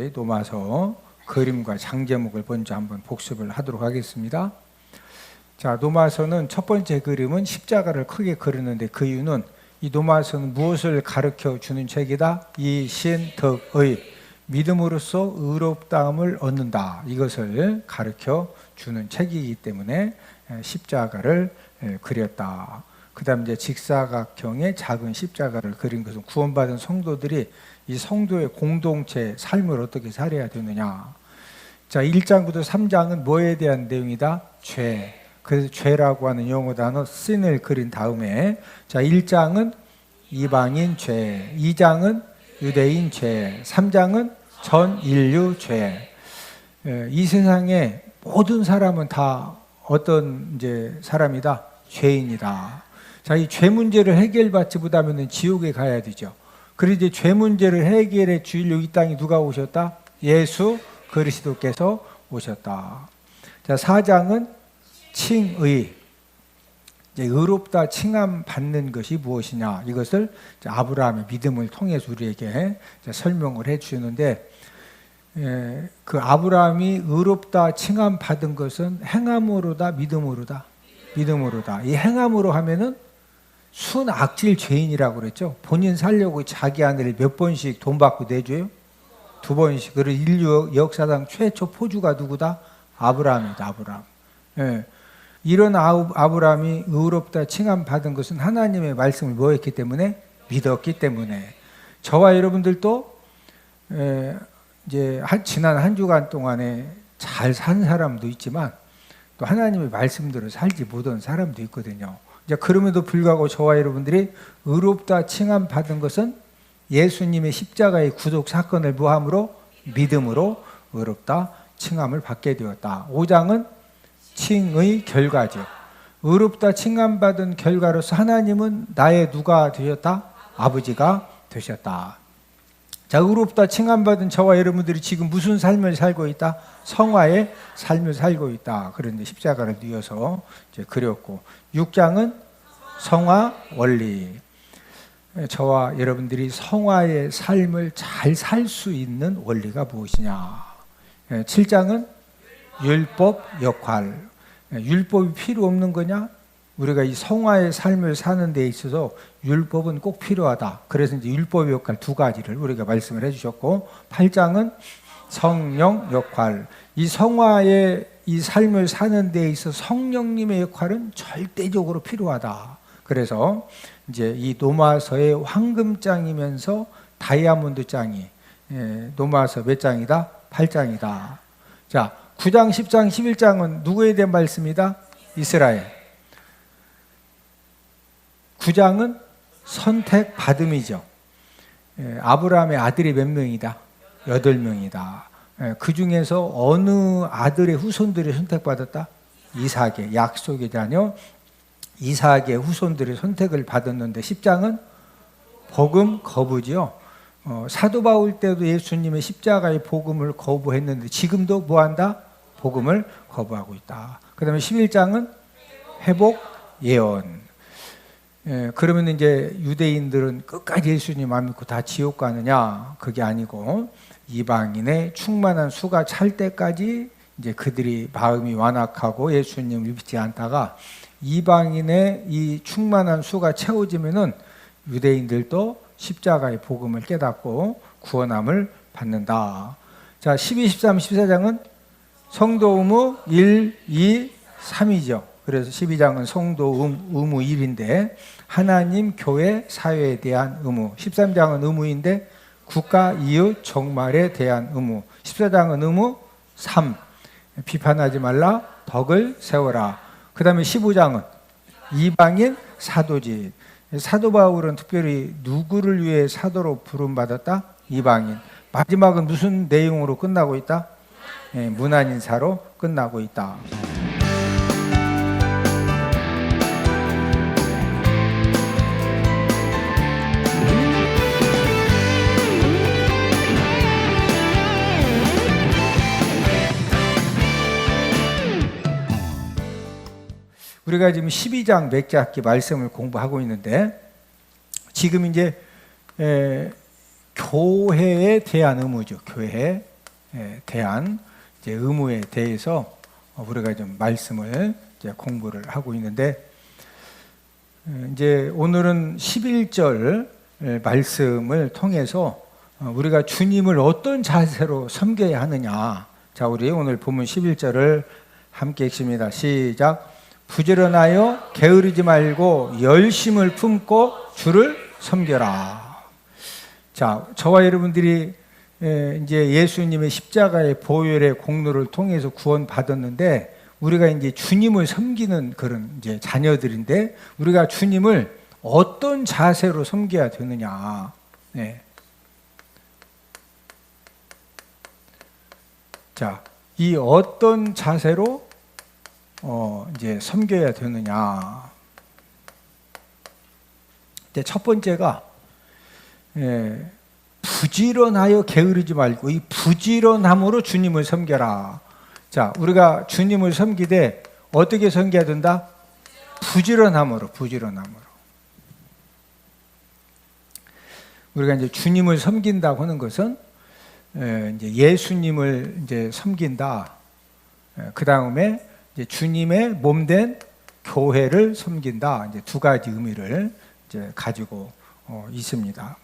우리 노마서 그림과 장제목을 먼저 한번 복습을 하도록 하겠습니다. 자, 노마서는 첫 번째 그림은 십자가를 크게 그렸는데 그 이유는 이 노마서는 무엇을 가르쳐 주는 책이다? 이신덕의 믿음으로써 의롭다함을 얻는다. 이것을 가르쳐 주는 책이기 때문에 십자가를 그렸다. 그 다음 이제 직사각형의 작은 십자가를 그린 것은 구원받은 성도들이 이 성도의 공동체 삶을 어떻게 살아야 되느냐. 자, 1장부터 3장은 뭐에 대한 내용이다? 죄. 그래서 죄라고 하는 영어 단어 sin을 그린 다음에 자, 1장은 이방인 죄, 2장은 유대인 죄, 3장은 전 인류 죄. 이 세상에 모든 사람은 다 어떤 이제 사람이다? 죄인이다. 자, 이 죄 문제를 해결받지 못하면 지옥에 가야 되죠. 그래서 이제 죄 문제를 해결해 주려고 이 땅에 누가 오셨다? 예수 그리스도께서 오셨다. 자, 4장은 칭의. 이제 의롭다 칭함 받는 것이 무엇이냐? 이것을 아브라함의 믿음을 통해서 우리에게 설명을 해 주는데, 그 아브라함이 의롭다 칭함 받은 것은 행함으로다, 믿음으로다? 믿음으로다. 이 행함으로 하면은 순악질 죄인이라고 그랬죠. 본인 살려고 자기 아내를 몇 번씩 돈 받고 내줘요? 2번씩. 그리고 인류 역사상 최초 포주가 누구다? 아브라함이다. 아브라함. 이런 아브라함이 의롭다 칭함 받은 것은 하나님의 말씀을 뭐했기 때문에? 믿었기 때문에. 저와 여러분들도 이제 지난 한 주간 동안에 잘 산 사람도 있지만 또 하나님의 말씀대로 살지 못한 사람도 있거든요. 이제 그럼에도 불구하고 저와 여러분들이 의롭다 칭함 받은 것은 예수님의 십자가의 구속 사건을 뭐함으로? 믿음으로 의롭다 칭함을 받게 되었다. 5장은 칭의 결과죠. 의롭다 칭함 받은 결과로서 하나님은 나의 누가 되셨다? 아버지가 되셨다. 자, 의롭다 칭함 받은 저와 여러분들이 지금 무슨 삶을 살고 있다? 성화의 삶을 살고 있다. 그런데 십자가를 뉘어서 이제 그렸고, 6장은 성화 원리. 저와 여러분들이 성화의 삶을 잘 살 수 있는 원리가 무엇이냐. 7장은 율법 역할. 율법이 필요 없는 거냐? 우리가 이 성화의 삶을 사는 데 있어서 율법은 꼭 필요하다. 그래서 이제 율법의 역할 2가지를 우리가 말씀을 해주셨고, 8장은 성령 역할. 이 성화의 이 삶을 사는 데 있어서 성령님의 역할은 절대적으로 필요하다. 그래서 이제 이 노마서의 황금장이면서 다이아몬드 장이 노마서 몇 장이다? 8장이다. 자, 9장, 10장, 11장은 누구에 대한 말씀이다? 이스라엘. 9장은 선택받음이죠. 아브라함의 아들이 몇 명이다? 8명이다. 그 중에서 어느 아들의 후손들이 선택받았다? 이삭의, 약속의 자녀 이삭의 후손들이 선택을 받았는데, 10장은 복음 거부지요. 사도 바울 때도 예수님의 십자가의 복음을 거부했는데 지금도 뭐한다? 복음을 거부하고 있다. 그 다음에 11장은 회복 예언. 그러면 이제 유대인들은 끝까지 예수님 안 믿고 다 지옥 가느냐? 그게 아니고 이방인의 충만한 수가 찰 때까지 이제 그들이 마음이 완악하고 예수님을 믿지 않다가 이방인의 이 충만한 수가 채워지면은 유대인들도 십자가의 복음을 깨닫고 구원함을 받는다. 자, 12, 13, 14장은 성도 의무 1, 2, 3이죠. 그래서 12장은 성도 의무 1인데 하나님, 교회, 사회에 대한 의무. 13장은 의무인데 국가, 이웃, 정말에 대한 의무. 14장은 의무 3. 비판하지 말라, 덕을 세워라. 그 다음에 15장은 이방인 사도직. 사도 바울은 특별히 누구를 위해 사도로 부름받았다? 이방인. 마지막은 무슨 내용으로 끝나고 있다? 문안인사로 끝나고 있다. 우리가 지금 12장 몇 학기 말씀을 공부하고 있는데, 지금 이제 교회에 대한 의무죠. 교회. 대한 이제 의무에 대해서 우리가 좀 말씀을 이제 공부를 하고 있는데, 이제 오늘은 11절 말씀을 통해서 우리가 주님을 어떤 자세로 섬겨야 하느냐. 자, 우리 오늘 본문 11절을 함께 읽습니다. 시작. 부지런하여 게으르지 말고 열심을 품고 주를 섬겨라. 자, 저와 여러분들이 이제 예수님의 십자가의 보혈의 공로를 통해서 구원받았는데, 우리가 이제 주님을 섬기는 그런 이제 자녀들인데, 우리가 주님을 어떤 자세로 섬겨야 되느냐. 네. 자, 이 어떤 자세로 이제 섬겨야 되느냐. 이제 첫 번째가 부지런하여 게으르지 말고, 이 부지런함으로 주님을 섬겨라. 자, 우리가 주님을 섬기되 어떻게 섬겨야 된다? 부지런함으로. 우리가 이제 주님을 섬긴다고 하는 것은 이제 예수님을 이제 섬긴다. 그 다음에 이제 주님의 몸된 교회를 섬긴다. 이제 두 가지 의미를 이제 가지고 있습니다.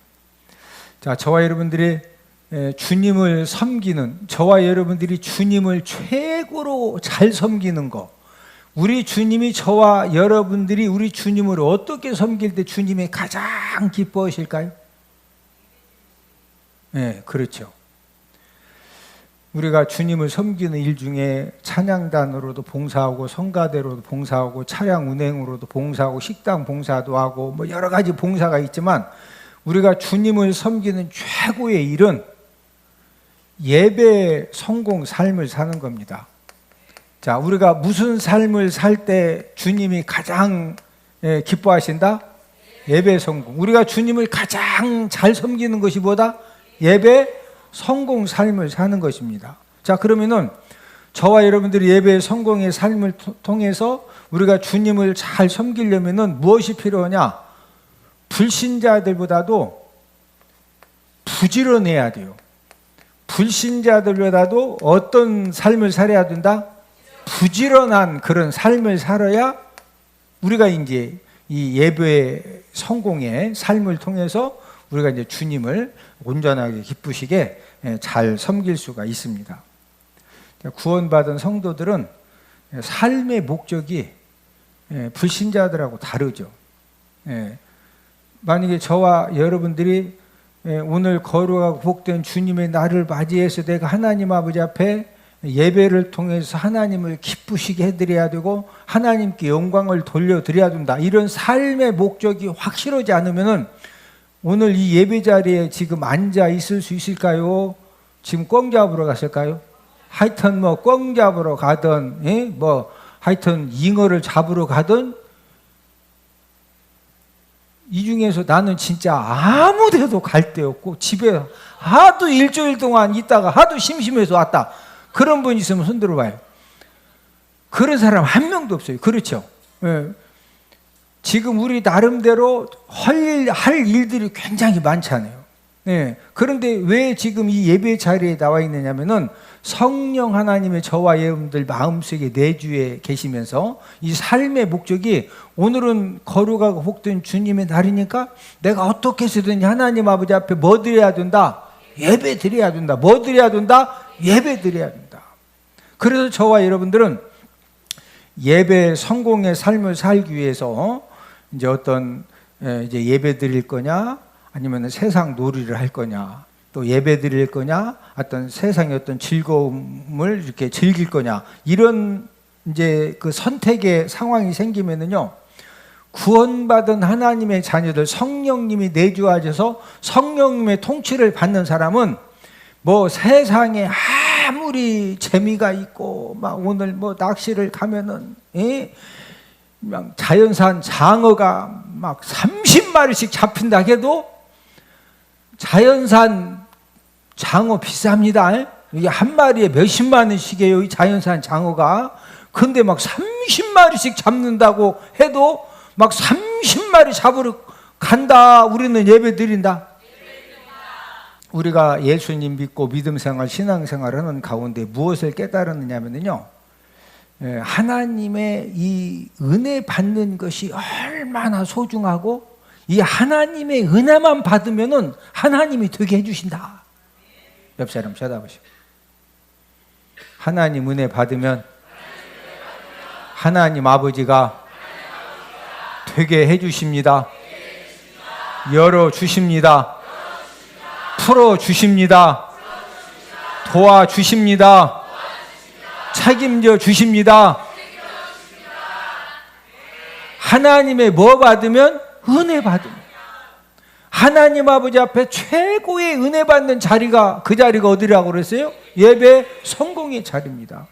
자, 저와 여러분들이 주님을 섬기는, 저와 여러분들이 주님을 최고로 잘 섬기는 것, 우리 주님이 저와 여러분들이 우리 주님을 어떻게 섬길 때 주님이 가장 기뻐하실까요? 네, 그렇죠. 우리가 주님을 섬기는 일 중에 찬양단으로도 봉사하고, 성가대로도 봉사하고, 차량 운행으로도 봉사하고, 식당 봉사도 하고, 뭐 여러 가지 봉사가 있지만, 우리가 주님을 섬기는 최고의 일은 예배 성공 삶을 사는 겁니다. 자, 우리가 무슨 삶을 살 때 주님이 가장 기뻐하신다? 예배 성공. 우리가 주님을 가장 잘 섬기는 것이 뭐다? 예배 성공 삶을 사는 것입니다. 자, 그러면은 저와 여러분들이 예배 성공의 삶을 통해서 우리가 주님을 잘 섬기려면은 무엇이 필요하냐? 불신자들보다도 부지런해야 돼요. 불신자들보다도 어떤 삶을 살아야 된다? 부지런한 그런 삶을 살아야 우리가 이제 이 예배 성공의 삶을 통해서 우리가 이제 주님을 온전하게 기쁘시게 잘 섬길 수가 있습니다. 구원받은 성도들은 삶의 목적이 불신자들하고 다르죠. 만약에 저와 여러분들이 오늘 거룩하고 복된 주님의 날을 맞이해서 내가 하나님 아버지 앞에 예배를 통해서 하나님을 기쁘시게 해드려야 되고 하나님께 영광을 돌려드려야 된다, 이런 삶의 목적이 확실하지 않으면은 오늘 이 예배 자리에 지금 앉아 있을 수 있을까요? 지금 꽝 잡으러 갔을까요? 하여튼 뭐 꽝 잡으러 가든, 뭐 하여튼 잉어를 잡으러 가든, 이 중에서 나는 진짜 아무 데도 갈 데 없고 집에 하도 일주일 동안 있다가 하도 심심해서 왔다, 그런 분 있으면 손 들어봐요. 그런 사람 한 명도 없어요. 그렇죠? 지금 우리 나름대로 할 일들이 굉장히 많잖아요. 그런데 왜 지금 이 예배 자리에 나와 있느냐면은 성령 하나님의 저와 여러분들 마음속에 내주에 계시면서 이 삶의 목적이, 오늘은 거룩하고 복된 주님의 날이니까 내가 어떻게 해서든 하나님 아버지 앞에 뭐 드려야 된다? 예배 드려야 된다. 뭐 드려야 된다? 예배 드려야 된다. 그래서 저와 여러분들은 예배 성공의 삶을 살기 위해서 이제 어떤 이제 예배 드릴 거냐, 아니면 세상 놀이를 할 거냐, 또 예배 드릴 거냐, 어떤 세상의 어떤 즐거움을 이렇게 즐길 거냐, 이런 이제 그 선택의 상황이 생기면은요, 구원받은 하나님의 자녀들, 성령님이 내주하셔서 성령님의 통치를 받는 사람은 뭐 세상에 아무리 재미가 있고 막 오늘 뭐 낚시를 가면은 막 자연산 장어가 막 30마리씩 잡힌다 해도, 자연산 장어 비쌉니다. 이게 한 마리에 몇십만 원씩이에요, 이 자연산 장어가. 근데 막 30마리씩 잡는다고 해도 막 30마리 잡으러 간다. 우리는 예배 드린다. 우리가 예수님 믿고 믿음생활, 신앙생활을 하는 가운데 무엇을 깨달았느냐면요, 하나님의 이 은혜 받는 것이 얼마나 소중하고, 이 하나님의 은혜만 받으면은 하나님이 되게 해주신다. 옆 사람 쳐다보시고, 하나님 은혜 받으면 하나님 아버지가 되게 해주십니다. 열어주십니다. 풀어주십니다. 도와주십니다. 책임져 주십니다. 하나님의 뭐 받으면? 은혜 받으면. 하나님 아버지 앞에 최고의 은혜 받는 자리가, 그 자리가 어디라고 그랬어요? 예배 성공의 자리입니다.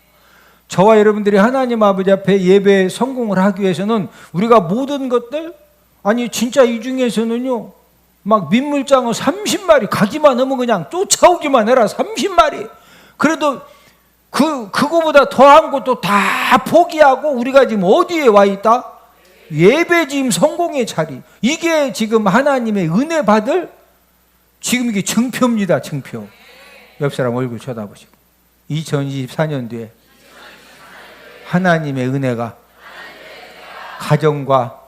저와 여러분들이 하나님 아버지 앞에 예배 성공을 하기 위해서는 우리가 모든 것들, 아니 진짜 이 중에서는요, 막 민물장어 30마리 가기만 하면 그냥 쫓아오기만 해라. 30마리. 그래도 그거보다 더한 것도 다 포기하고 우리가 지금 어디에 와 있다? 예배 지금 성공의 자리. 이게 지금 하나님의 은혜 받을, 지금 이게 증표입니다. 증표. 옆 사람 얼굴 쳐다보시고, 2024년도에 하나님의 은혜가 가정과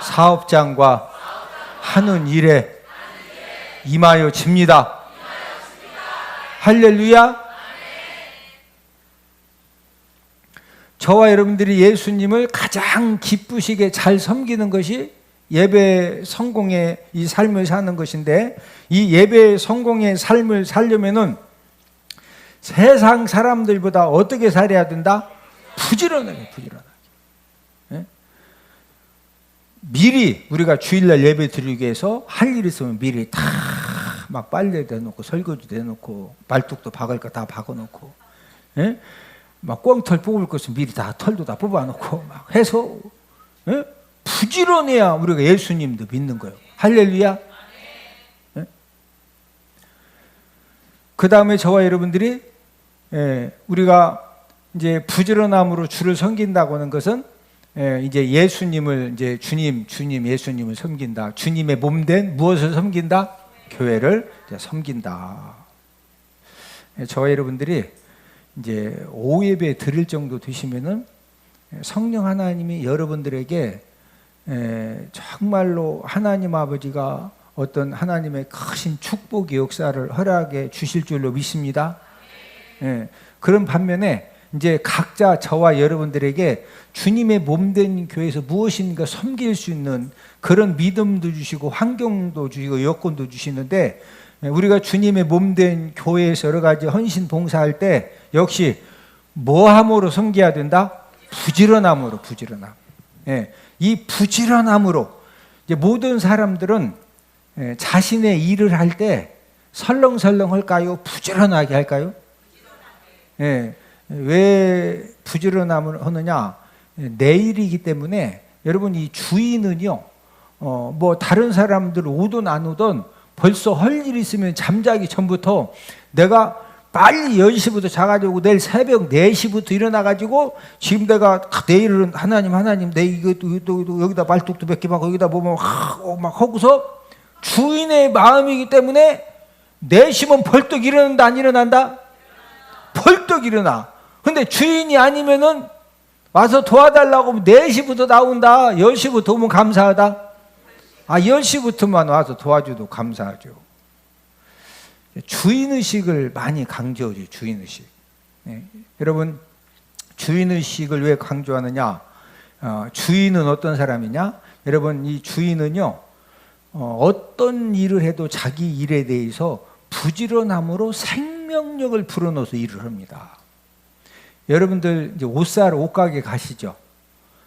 사업장과 하는 일에 임하여 집니다. 할렐루야. 저와 여러분들이 예수님을 가장 기쁘시게 잘 섬기는 것이 예배 성공의 이 삶을 사는 것인데, 이 예배 성공의 삶을 살려면은 세상 사람들보다 어떻게 살아야 된다? 부지런하게. 예? 미리 우리가 주일날 예배 드리기 위해서 할 일 있으면 미리 다 막 빨래도 해놓고 설거지도 해놓고 말뚝도 박을 거 다 박아놓고, 예? 막 꽁털 뽑을 것은 미리 다 털도 다 뽑아놓고 막 해서, 예? 부지런해야 우리가 예수님도 믿는 거예요. 할렐루야. 예? 그 다음에 저와 여러분들이, 우리가 이제 부지런함으로 주를 섬긴다고 하는 것은, 이제 예수님을, 이제 주님 예수님을 섬긴다. 주님의 몸된 무엇을 섬긴다? 교회를 이제 섬긴다. 저와 여러분들이 이제 오예배 드릴 정도 되시면은 성령 하나님이 여러분들에게 정말로 하나님 아버지가 어떤 하나님의 크신 축복의 역사를 허락해 주실 줄로 믿습니다. 그런 반면에 이제 각자 저와 여러분들에게 주님의 몸된 교회에서 무엇인가 섬길 수 있는 그런 믿음도 주시고 환경도 주시고 여건도 주시는데, 우리가 주님의 몸된 교회에서 여러 가지 헌신 봉사할 때 역시 뭐함으로 섬겨야 된다? 부지런함으로. 이 부지런함으로 이제 모든 사람들은 자신의 일을 할 때 설렁설렁 할까요? 부지런하게 할까요? 왜 부지런함을 하느냐? 내 일이기 때문에. 여러분, 이 주인은요, 뭐 다른 사람들 오든 안 오든 벌써 할 일이 있으면 잠자기 전부터 내가 빨리 10시부터 자가지고 내일 새벽 4시부터 일어나가지고 지금 내가 내일은 하나님 내 이것도 여기다 말뚝도 몇 개만 거기다 보면 막 하고서 주인의 마음이기 때문에 4시면 벌떡 일어난다 안 일어난다? 벌떡 일어나. 근데 주인이 아니면은 와서 도와달라고 하면 4시부터 나온다. 10시부터 오면 감사하다. 10시부터만 와서 도와줘도 감사하죠. 주인의식을 많이 강조하죠. 주인의식. 여러분, 주인의식을 왜 강조하느냐? 주인은 어떤 사람이냐? 여러분, 이 주인은요, 어떤 일을 해도 자기 일에 대해서 부지런함으로 생명력을 불어넣어서 일을 합니다. 여러분들 이제 옷 사러 옷가게 가시죠.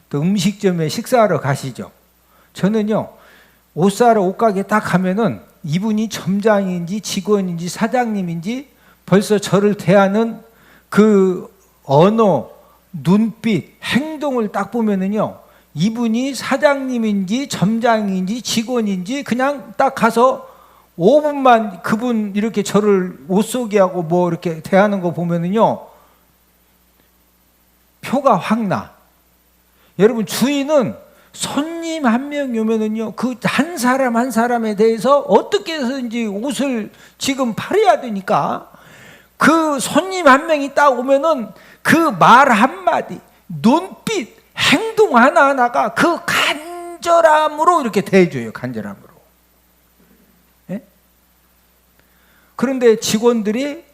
또 음식점에 식사하러 가시죠. 저는요, 옷 사러 옷가게 딱 가면은 이분이 점장인지 직원인지 사장님인지 벌써 저를 대하는 그 언어, 눈빛, 행동을 딱 보면은요, 이분이 사장님인지 점장인지 직원인지 그냥 딱 가서 5분만 그분 이렇게 저를 옷 속게 하고 뭐 이렇게 대하는 거 보면은요, 표가 확 나. 여러분, 주인은 손님 한 명이 오면은요, 그 한 사람 한 사람에 대해서 어떻게 해서든지 옷을 지금 팔아야 되니까 그 손님 한 명이 딱 오면은 그 말 한마디, 눈빛, 행동 하나하나가 그 간절함으로 이렇게 대해줘요. 간절함으로. 예? 그런데 직원들이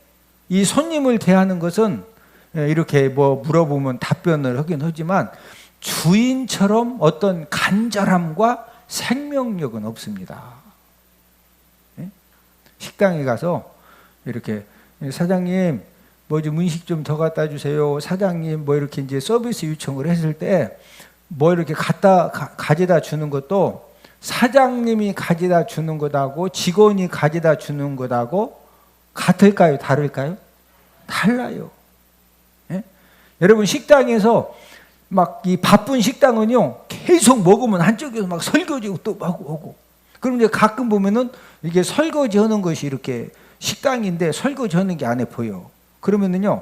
이 손님을 대하는 것은 이렇게 뭐 물어보면 답변을 하긴 하지만 주인처럼 어떤 간절함과 생명력은 없습니다. 예? 식당에 가서 이렇게 사장님 뭐 좀 음식 좀 더 갖다 주세요. 사장님 뭐 이렇게 이제 서비스 요청을 했을 때 뭐 이렇게 가져다 주는 것도 사장님이 가져다 주는 것하고 직원이 가져다 주는 것하고 같을까요? 다를까요? 달라요. 예? 여러분 식당에서 막 이 바쁜 식당은요 계속 먹으면 한쪽에서 막 설거지고 또 막 오고, 그럼 이제 가끔 보면은 이게 설거지 하는 것이 이렇게 식당인데 설거지 하는 게 안에 보여. 그러면은요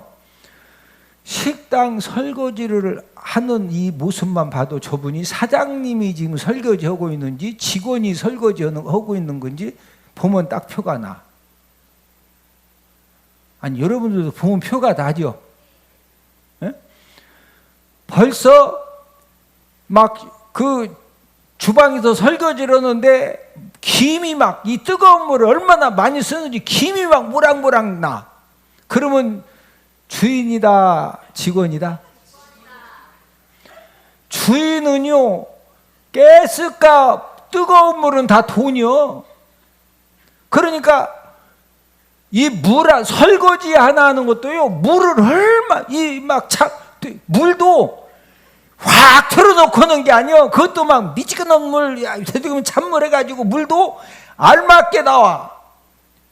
식당 설거지를 하는 이 모습만 봐도 저분이 사장님이 지금 설거지 하고 있는지 직원이 설거지 하고 있는 건지 보면 딱 표가 나. 아니 여러분들도 보면 표가 나죠. 예? 벌써 막 그 주방에서 설거지를 하는데 김이 막 이 뜨거운 물을 얼마나 많이 쓰는지 김이 막 모락모락 나. 그러면 주인이다 직원이다? 주인은요 가스값 뜨거운 물은 다 돈이요. 그러니까 이 설거지 하나 하는 것도요 물을 얼마 물도 확 틀어놓고 하는 게 아니요. 그것도 막 미치겠는 물, 되도록이면 찬물 해가지고 물도 알맞게 나와.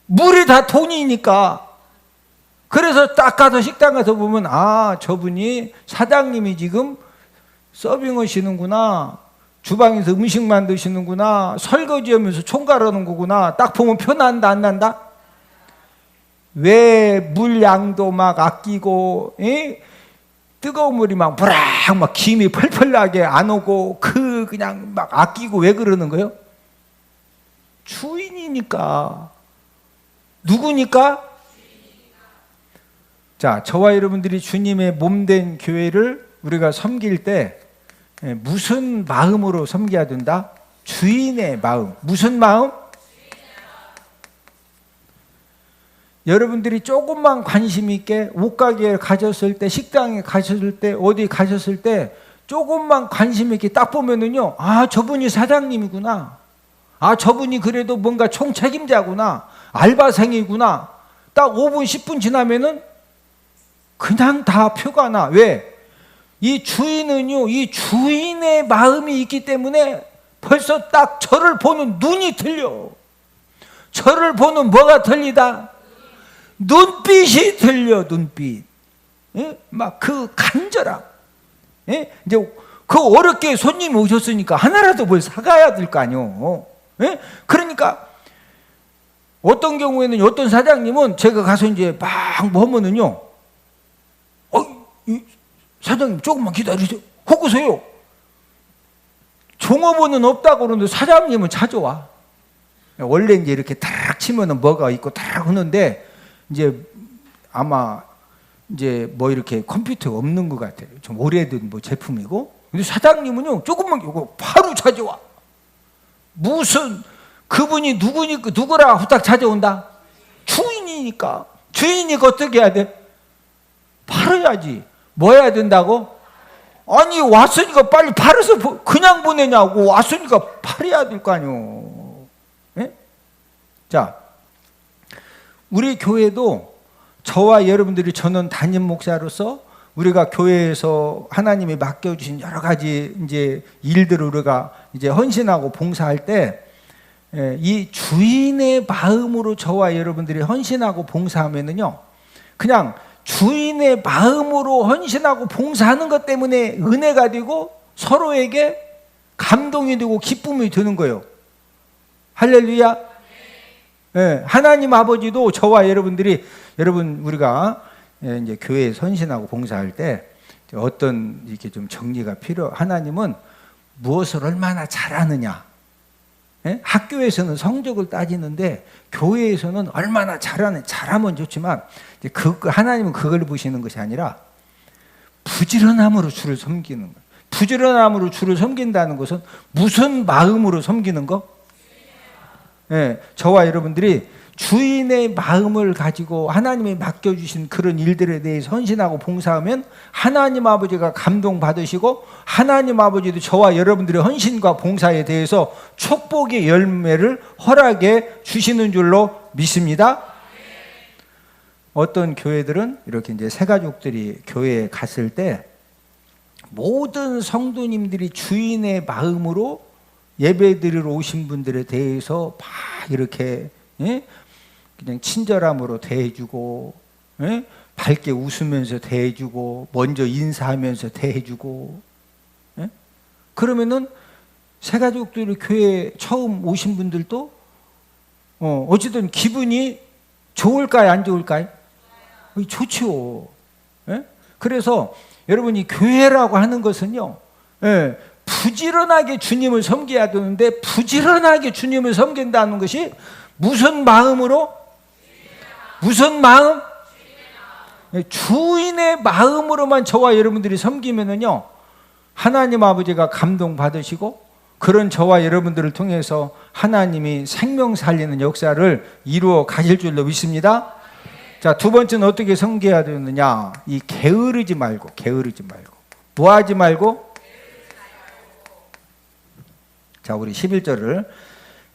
물이 다 돈이니까. 그래서 딱 가서 식당 가서 보면 아 저분이 사장님이 지금 서빙하시는구나, 주방에서 음식 만드시는구나, 설거지하면서 총괄하는 거구나. 딱 보면 표 난다 안 난다? 왜 물량도 막 아끼고 뜨거운 물이 막 부락 막 김이 펄펄 나게 안 오고 그냥 막 아끼고 왜 그러는 거예요? 주인이니까. 누구니까? 자, 저와 여러분들이 주님의 몸된 교회를 우리가 섬길 때 무슨 마음으로 섬겨야 된다? 주인의 마음. 무슨 마음? 여러분들이 조금만 관심 있게 옷가게에 가셨을 때, 식당에 가셨을 때, 어디 가셨을 때 조금만 관심 있게 딱 보면은요, 아 저분이 사장님이구나, 아 저분이 그래도 뭔가 총책임자구나, 알바생이구나. 딱 5분 10분 지나면은 그냥 다 표가 나. 왜? 이 주인은요 이 주인의 마음이 있기 때문에 벌써 딱 저를 보는 눈이 틀려. 저를 보는 뭐가 틀리다? 눈빛이 들려. 눈빛. 예? 막 그 간절함. 예? 이제 그 어렵게 손님이 오셨으니까 하나라도 뭘 사가야 될 거 아니요. 예? 그러니까 어떤 경우에는 어떤 사장님은 제가 가서 이제 막 보면은요, 사장님 조금만 기다리세요. 호구세요. 종업원은 없다고 그러는데 사장님은 찾아와. 원래 이제 이렇게 탁 치면은 뭐가 있고 탁 하는데 이제 아마 이제 뭐 이렇게 컴퓨터가 없는 것 같아요. 좀 오래된 뭐 제품이고. 근데 사장님은요 조금만 이거 바로 찾아와. 무슨 그분이 누구라 후딱 찾아온다? 주인이니까. 주인이니까 어떻게 해야 돼? 팔아야지. 뭐 해야 된다고? 아니 왔으니까 빨리 팔아서 그냥 보내냐고. 왔으니까 팔아야 될 거 아니오. 예? 자, 우리 교회도 저와 여러분들이, 저는 담임 목사로서 우리가 교회에서 하나님이 맡겨주신 여러 가지 이제 일들을 우리가 이제 헌신하고 봉사할 때, 이 주인의 마음으로 저와 여러분들이 헌신하고 봉사하면은요, 그냥 주인의 마음으로 헌신하고 봉사하는 것 때문에 은혜가 되고 서로에게 감동이 되고 기쁨이 되는 거예요. 할렐루야. 예, 하나님 아버지도 저와 여러분들이, 우리가 이제 교회에 헌신하고 봉사할 때 어떤 이렇게 좀 정리가 하나님은 무엇을 얼마나 잘하느냐. 예? 학교에서는 성적을 따지는데 교회에서는 얼마나 잘하면 좋지만 하나님은 그걸 보시는 것이 아니라 부지런함으로 주를 섬기는 거예요. 부지런함으로 주를 섬긴다는 것은 무슨 마음으로 섬기는 거? 예, 저와 여러분들이 주인의 마음을 가지고 하나님이 맡겨주신 그런 일들에 대해 헌신하고 봉사하면 하나님 아버지가 감동받으시고 하나님 아버지도 저와 여러분들의 헌신과 봉사에 대해서 축복의 열매를 허락해 주시는 줄로 믿습니다. 어떤 교회들은 이렇게 이제 새가족들이 교회에 갔을 때 모든 성도님들이 주인의 마음으로 예배드리러 오신 분들에 대해서 막 이렇게 그냥 친절함으로 대해주고 밝게 웃으면서 대해주고 먼저 인사하면서 대해주고 그러면은 새가족들이 교회에 처음 오신 분들도 어쨌든 기분이 좋을까요? 안 좋을까요? 좋죠. 그래서 여러분이 교회라고 하는 것은요 부지런하게 주님을 섬겨야 되는데 부지런하게 주님을 섬긴다는 것이 무슨 마음으로? 무슨 마음? 주인의 마음으로만 저와 여러분들이 섬기면은요 하나님 아버지가 감동받으시고 그런 저와 여러분들을 통해서 하나님이 생명 살리는 역사를 이루어 가실 줄로 믿습니다. 자, 두 번째는 어떻게 섬겨야 되느냐? 이 게으르지 말고 뭐 하지 말고? 자, 우리 11절을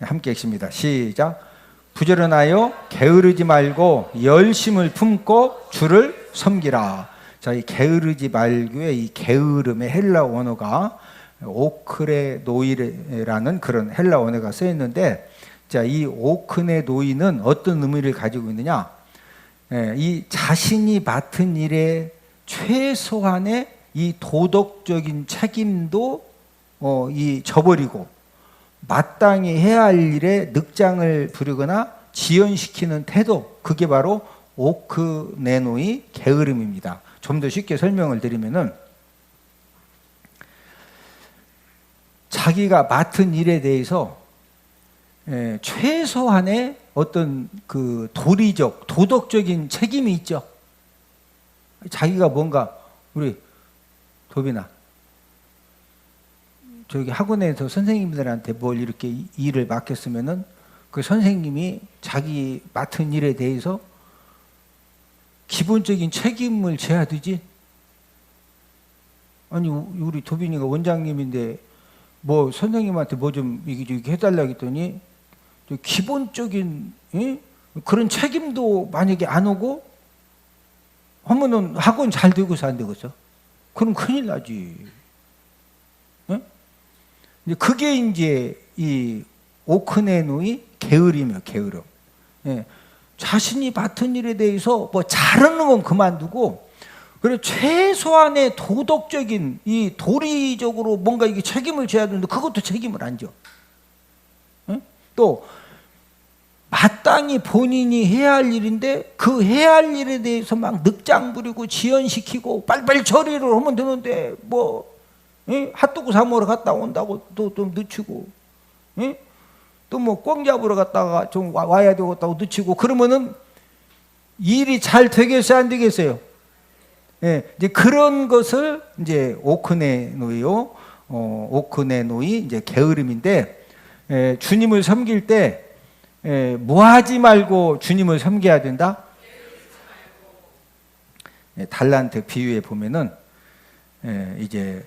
함께 읽습니다. 시작. 부지런하여 게으르지 말고 열심을 품고 주를 섬기라. 자, 이 게으르지 말고의 이 게으름의 헬라 원어가 오크레 노이라는 그런 헬라 원어가 쓰여 있는데, 자, 이 오크네 노이는 어떤 의미를 가지고 있느냐? 이 자신이 맡은 일에 최소한의 이 도덕적인 책임도 저버리고 마땅히 해야 할 일에 늑장을 부리거나 지연시키는 태도, 그게 바로 오크네노이 게으름입니다. 좀 더 쉽게 설명을 드리면은 자기가 맡은 일에 대해서 최소한의 어떤 그 도리적, 도덕적인 책임이 있죠. 자기가 뭔가, 우리 도빈아, 저기 학원에서 선생님들한테 뭘 이렇게 일을 맡겼으면은 그 선생님이 자기 맡은 일에 대해서 기본적인 책임을 져야 되지. 아니, 우리 도빈이가 원장님인데 뭐 선생님한테 뭐 좀 이게 해달라고 했더니 기본적인 그런 책임도 만약에 안 오고 하면은 학원 잘 되고서 안 되고서 그럼 큰일 나지. 그게 이제 이 오크네노의 게으름이에요, 게으름. 자신이 맡은 일에 대해서 뭐 잘하는 건 그만두고, 그리고 최소한의 도덕적인 이 도리적으로 뭔가 이게 책임을 져야 되는데 그것도 책임을 안 져. 또 마땅히 본인이 해야 할 일인데 그 해야 할 일에 대해서 막 늑장 부리고 지연시키고 빨리빨리 처리를 하면 되는데 뭐 핫도그 사 먹으러 갔다 온다고 또 좀 늦추고, 또 뭐 꽝 잡으러 갔다가 좀 와야 되겠다고 늦추고, 그러면은 일이 잘 되겠어요, 안 되겠어요? 이제 그런 것을 이제 오크네노이요, 오크네노이 이제 게으름인데, 주님을 섬길 때 뭐 하지 말고 주님을 섬겨야 된다? 달란트 비유에 보면은 이제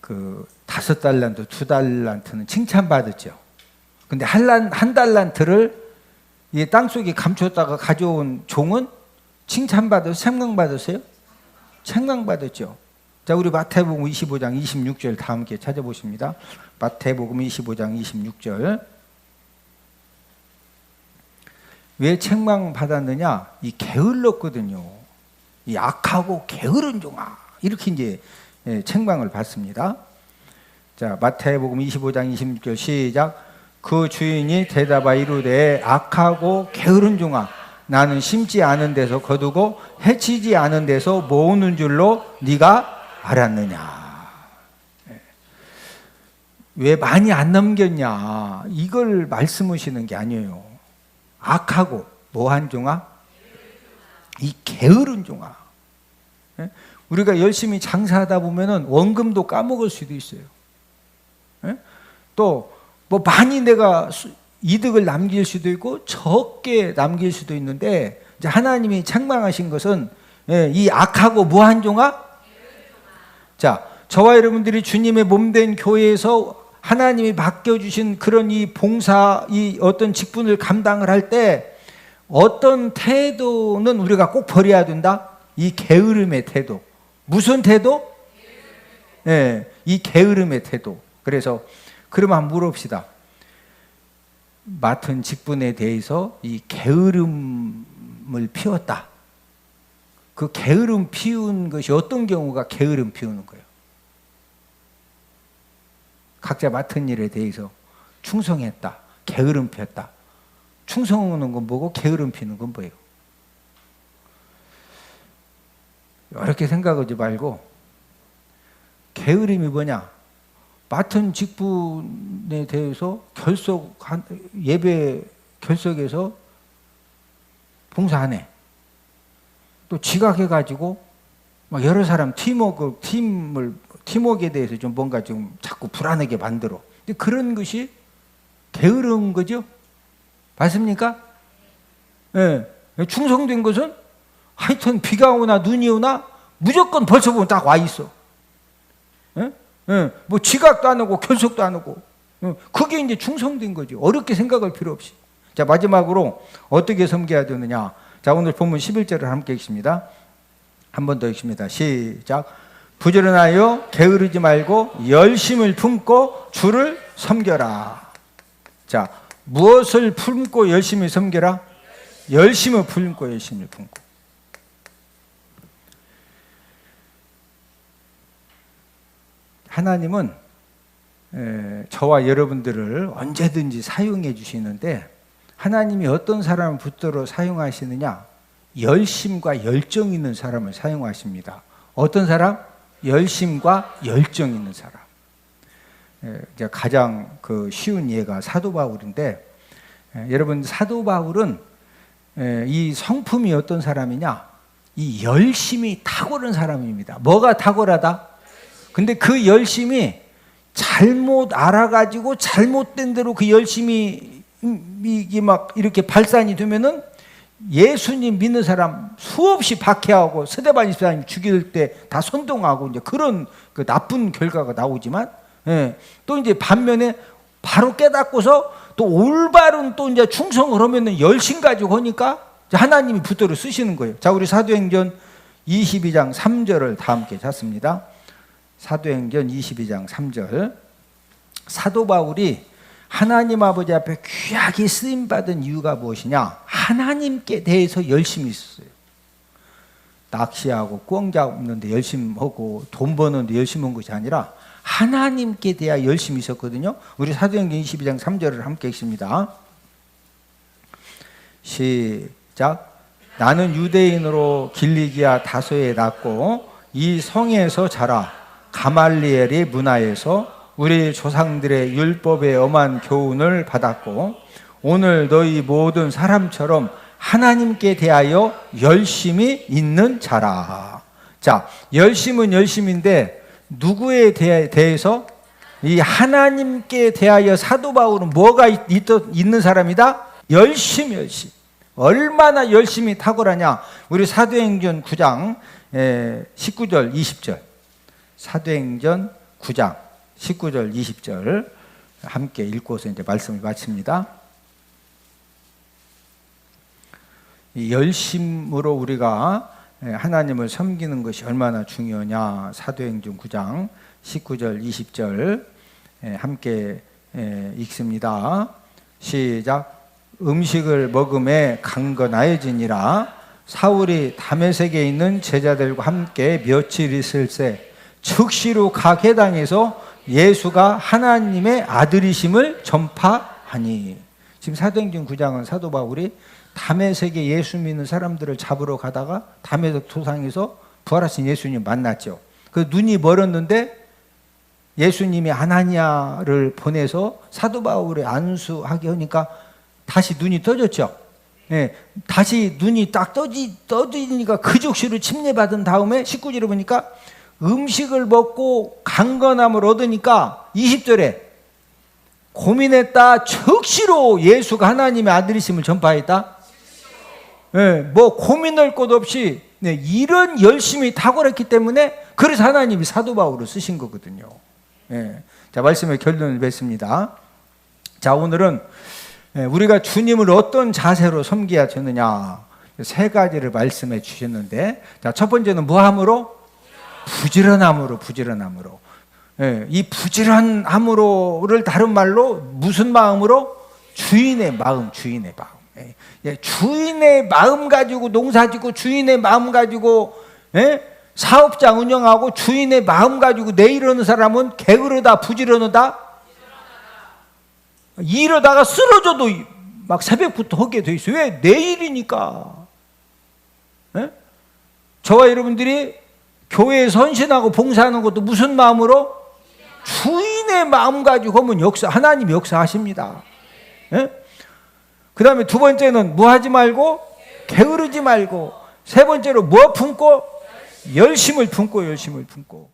그 5달란트, 2달란트는 칭찬받았죠. 근데 한 달란트를 이 땅속에 감췄다가 가져온 종은 칭찬받았어요? 책망받았어요? 책망받았죠. 자, 우리 마태복음 25장 26절 다 함께 찾아보십니다. 마태복음 25장 26절. 왜 책망받았느냐? 이 게을렀거든요. 이 악하고 게으른 종아, 이렇게 이제 책망을 받습니다. 자, 마태복음 25장 26절 시작. 그 주인이 대답하여 이르되 악하고 게으른 종아, 나는 심지 않은 데서 거두고 해치지 않은 데서 모으는 줄로 네가 알았느냐. 왜 많이 안 넘겼냐, 이걸 말씀하시는 게 아니에요. 악하고 뭐한 종아? 이 게으른 종아. 예? 우리가 열심히 장사하다 보면은 원금도 까먹을 수도 있어요. 예? 또 뭐 많이 내가 이득을 남길 수도 있고 적게 남길 수도 있는데, 이제 하나님이 책망하신 것은 이 악하고 무한 종아. 자, 저와 여러분들이 주님의 몸된 교회에서 하나님이 맡겨주신 그런 이 봉사, 이 어떤 직분을 감당을 할 때 어떤 태도는 우리가 꼭 버려야 된다? 이 게으름의 태도. 무슨 태도? 이 게으름의 태도. 그래서 그러면 한번 물어봅시다. 맡은 직분에 대해서 이 게으름을 피웠다. 그 게으름 피운 것이 어떤 경우가 게으름 피우는 거예요? 각자 맡은 일에 대해서 충성했다, 게으름 피웠다. 충성하는 건 뭐고 게으름 피우는 건 뭐예요? 이렇게 생각하지 말고, 게으름이 뭐냐? 맡은 직분에 대해서 예배 결석해서 봉사 안 해. 또 지각해가지고 막 여러 사람 팀워크에 대해서 좀 뭔가 좀 자꾸 불안하게 만들어. 근데 그런 것이 게으른 거죠? 맞습니까? 예. 충성된 것은 하여튼 비가 오나 눈이 오나 무조건 벌써 보면 딱 와 있어. 예? 예. 뭐 지각도 안 하고 결석도 안 하고. 그게 이제 충성된 거죠. 어렵게 생각할 필요 없이. 자, 마지막으로 어떻게 섬겨야 되느냐. 자, 오늘 본문 11절을 함께 읽습니다. 한 번 더 읽습니다. 시작. 부지런하여 게으르지 말고 열심을 품고 주를 섬겨라. 자, 무엇을 품고 열심히 섬겨라? 열심을 품고 열심을 품고. 하나님은 저와 여러분들을 언제든지 사용해 주시는데, 하나님이 어떤 사람을 붙들어 사용하시느냐? 열심과 열정 있는 사람을 사용하십니다. 어떤 사람? 열심과 열정 있는 사람. 이제 가장 쉬운 예가 사도 바울인데, 여러분, 사도 바울은 이 성품이 어떤 사람이냐? 이 열심이 탁월한 사람입니다. 뭐가 탁월하다? 근데 그 열심이 잘못 알아가지고 잘못된 대로 그 열심이 이게 막 이렇게 발산이 되면은 예수님 믿는 사람 수없이 박해하고 스데반 집사님 죽일 때 다 선동하고 이제 그런 그 나쁜 결과가 나오지만, 또 이제 반면에 바로 깨닫고서 또 올바른 또 이제 충성을 하면은 열심 가지고 하니까 하나님이 붙들어 쓰시는 거예요. 자, 우리 사도행전 22장 3절을 다 함께 찾습니다. 사도행전 22장 3절. 사도 바울이 하나님 아버지 앞에 귀하게 쓰임받은 이유가 무엇이냐? 하나님께 대해서 열심히 있었어요. 낚시하고 꿩 잡는데 열심히 하고 돈 버는데 열심히 한 것이 아니라 하나님께 대하여 열심히 있었거든요. 우리 사도행전 22장 3절을 함께 읽습니다. 시작. 나는 유대인으로 길리기아 다소에 났고 이 성에서 자라 가말리엘의 문화에서 우리 조상들의 율법의 엄한 교훈을 받았고 오늘 너희 모든 사람처럼 하나님께 대하여 열심히 있는 자라. 자, 열심은 열심인데 누구에 대해서? 이 하나님께 대하여 사도 바울은 뭐가 있는 사람이다? 열심. 얼마나 열심히 탁월하냐? 우리 사도행전 9장 19절 20절. 사도행전 9장 19절 20절 함께 읽고서 이제 말씀을 마칩니다. 이 열심으로 우리가 하나님을 섬기는 것이 얼마나 중요하냐. 사도행전 9장 19절 20절 함께 읽습니다. 시작. 음식을 먹음에 강건하여지니라. 사울이 다메섹에 있는 제자들과 함께 며칠 있을새 즉시로 각 회당에서 예수가 하나님의 아들이심을 전파하니. 지금 사도행전 9장은 사도 바울이 다메섹에 예수 믿는 사람들을 잡으러 가다가 다메섹 도상에서 부활하신 예수님 만났죠. 그 눈이 멀었는데 예수님이 아나니아를 보내서 사도 바울을 안수하게 하니까 다시 눈이 떠졌죠. 예, 다시 눈이 딱 떠지니까 그 즉시로 침례받은 다음에 19절에 보니까 음식을 먹고 강건함을 얻으니까 20절에 고민했다 즉시로 예수가 하나님의 아들이심을 전파했다. 예, 뭐 고민할 것 없이 이런 열심이 탁월했기 때문에 그래서 하나님이 사도 바울을 쓰신 거거든요. 예, 자, 말씀의 결론을 맺습니다. 자, 오늘은 우리가 주님을 어떤 자세로 섬겨야 되느냐 세 가지를 말씀해 주셨는데, 자, 첫 번째는 무함으로? 부지런함으로. 예, 이 부지런함으로를 다른 말로 무슨 마음으로? 주인의 마음. 예, 주인의 마음 가지고 농사짓고 주인의 마음 가지고 사업장 운영하고 주인의 마음 가지고 내 이러는 사람은 게으르다 부지런하다? 이러다가 쓰러져도 막 새벽부터 하게 돼 있어요. 왜? 내일이니까. 저와 여러분들이 교회에 헌신하고 봉사하는 것도 무슨 마음으로? 주인의 마음 가지고 하면 하나님 역사하십니다. 그 다음에 두 번째는 뭐 하지 말고? 게으르지 말고. 세 번째로 뭐 품고? 열심을 품고.